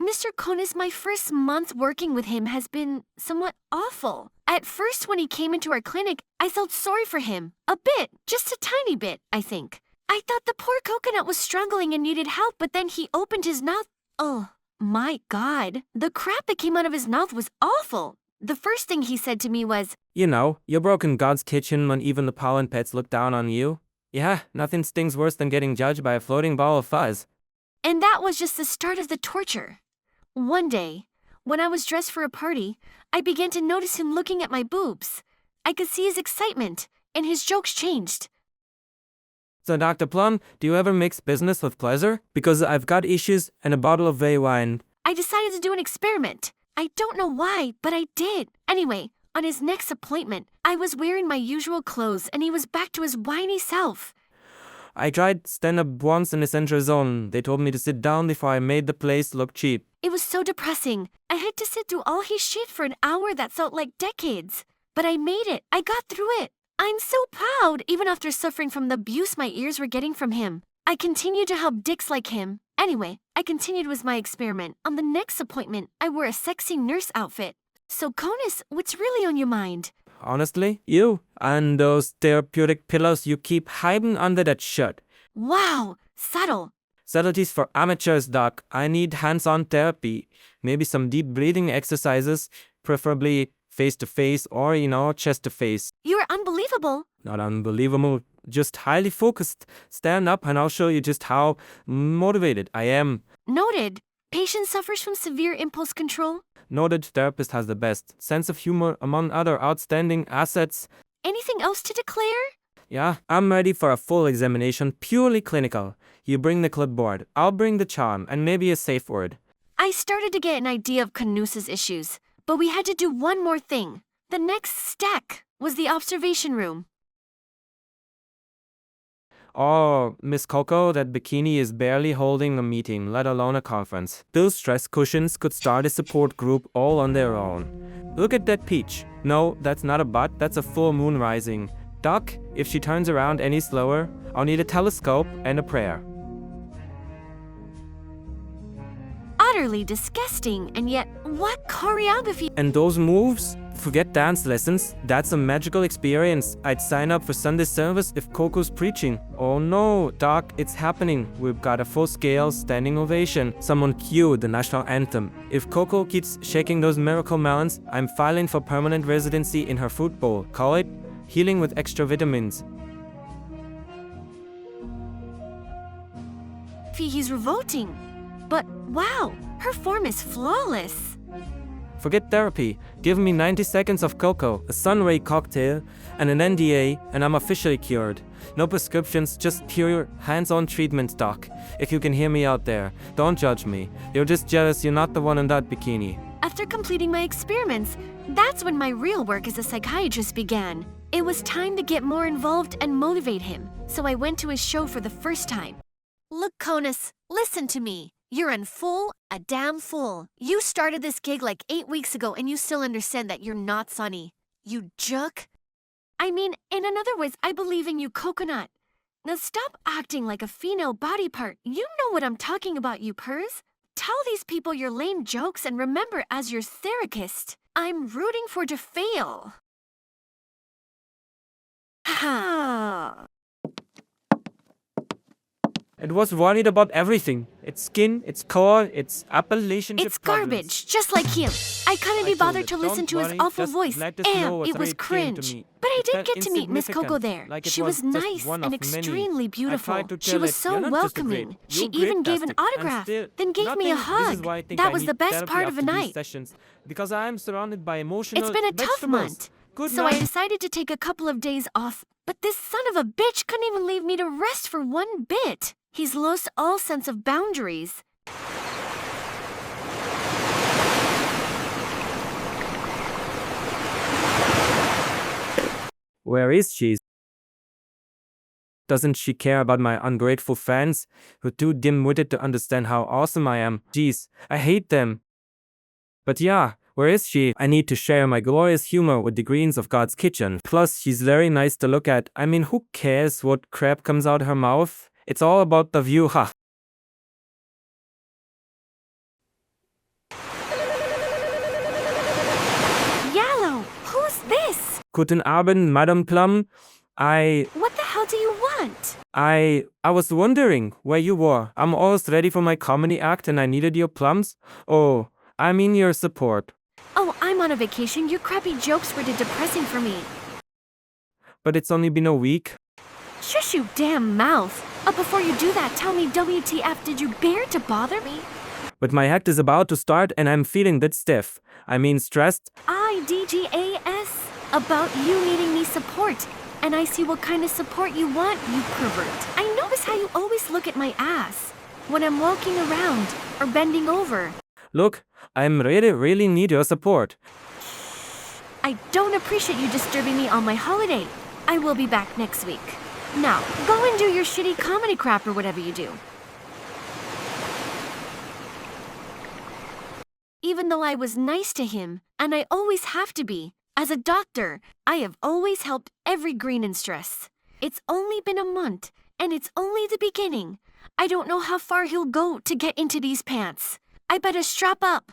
Mr. Konuss, my first month working with him has been somewhat awful. At first, when he came into our clinic, I felt sorry for him. A bit. Just a tiny bit, I think. I thought the poor coconut was struggling and needed help, but then he opened his mouth. Oh, my God. The crap that came out of his mouth was awful. The first thing he said to me was, You know, you broke in God's kitchen when even the pollen pets look down on you. Yeah, nothing stings worse than getting judged by a floating ball of fuzz. And that was just the start of the torture. One day, when I was dressed for a party, I began to notice him looking at my boobs. I could see his excitement, and his jokes changed. So, Dr. Plum, do you ever mix business with pleasure? Because I've got issues and a bottle of Vay wine. I decided to do an experiment. I don't know why, but I did. Anyway, on his next appointment, I was wearing my usual clothes, and he was back to his whiny self. I tried stand-up once in the central zone. They told me to sit down before I made the place look cheap. It was so depressing. I had to sit through all his shit for an hour that felt like decades. But I made it. I got through it. I'm so proud, even after suffering from the abuse my ears were getting from him. I continued to help dicks like him. Anyway, I continued with my experiment. On the next appointment, I wore a sexy nurse outfit. So, Konuss, what's really on your mind? Honestly, you and those therapeutic pillows you keep hiding under that shirt. Wow, subtle. Subtleties for amateurs, Doc. I need hands-on therapy. Maybe some deep breathing exercises, preferably face-to-face or, chest-to-face. You're unbelievable. Not unbelievable, just highly focused. Stand up and I'll show you just how motivated I am. Noted. Patient suffers from severe impulse control. Noted therapist has the best sense of humor among other outstanding assets. Anything else to declare? Yeah, I'm ready for a full examination, purely clinical. You bring the clipboard, I'll bring the charm, and maybe a safe word. I started to get an idea of Konuss's issues, but we had to do one more thing. The next step was the observation room. Oh, Miss Coco, that bikini is barely holding a meeting, let alone a conference. Those stress cushions could start a support group all on their own. Look at that peach. No, that's not a butt, that's a full moon rising. Doc, if she turns around any slower, I'll need a telescope and a prayer. Utterly disgusting, and yet what choreography? And those moves? Forget dance lessons, that's a magical experience. I'd sign up for Sunday service if Coco's preaching. Oh no, Doc, it's happening. We've got a full-scale standing ovation. Someone cue the national anthem. If Coco keeps shaking those miracle melons, I'm filing for permanent residency in her fruit bowl. Call it healing with extra vitamins. He's revolting. But wow, her form is flawless. Forget therapy. Give me 90 seconds of Coco, a sunray cocktail, and an NDA, and I'm officially cured. No prescriptions, just pure, hands-on treatment, Doc. If you can hear me out there, don't judge me. You're just jealous you're not the one in that bikini. After completing my experiments, that's when my real work as a psychiatrist began. It was time to get more involved and motivate him, so I went to his show for the first time. Look, Konuss, listen to me. You're a damn fool. You started this gig like 8 weeks ago and you still understand that you're not funny. You jerk. I mean, in other words, I believe in you, Coconut. Now stop acting like a female body part. You know what I'm talking about, you purrs. Tell these people your lame jokes and remember, as your therapist, I'm rooting for to fail. Ha. It was worried about everything. Its skin, its core, its Appalachian. It's garbage, just like him. I couldn't be bothered to listen to his awful voice, and it was cringe. But I did get to meet Miss Coco there. She was nice and extremely beautiful. She was so welcoming. She even gave an autograph, then gave me a hug. That was the best part of the night. Because I am surrounded by emotional. It's been a tough month. So I decided to take a couple of days off. But this son of a bitch couldn't even leave me to rest for one bit. He's lost all sense of boundaries. Where is she? Doesn't she care about my ungrateful fans who are too dim-witted to understand how awesome I am? Jeez, I hate them. But yeah, where is she? I need to share my glorious humor with the greens of God's kitchen. Plus, she's very nice to look at. I mean, who cares what crap comes out her mouth? It's all about the view, ha. Guten Abend, Madame Plum. What the hell do you want? I was wondering where you were. I'm almost ready for my comedy act and I needed your plums. Oh, I mean your support. Oh, I'm on a vacation. Your crappy jokes were too depressing for me. But it's only been a week. Shush you damn mouth. Before you do that, tell me WTF, did you dare to bother me? But my act is about to start and I'm feeling that stiff. I mean stressed. IDGAS. About you needing me support. And I see what kind of support you want, you pervert. I notice how you always look at my ass when I'm walking around or bending over. Look, I'm really need your support. I don't appreciate you disturbing me on my holiday. I will be back next week. Now, go and do your shitty comedy crap or whatever you do. Even though I was nice to him, and I always have to be, as a doctor, I have always helped every green in stress. It's only been a month, and it's only the beginning. I don't know how far he'll go to get into these pants. I better strap up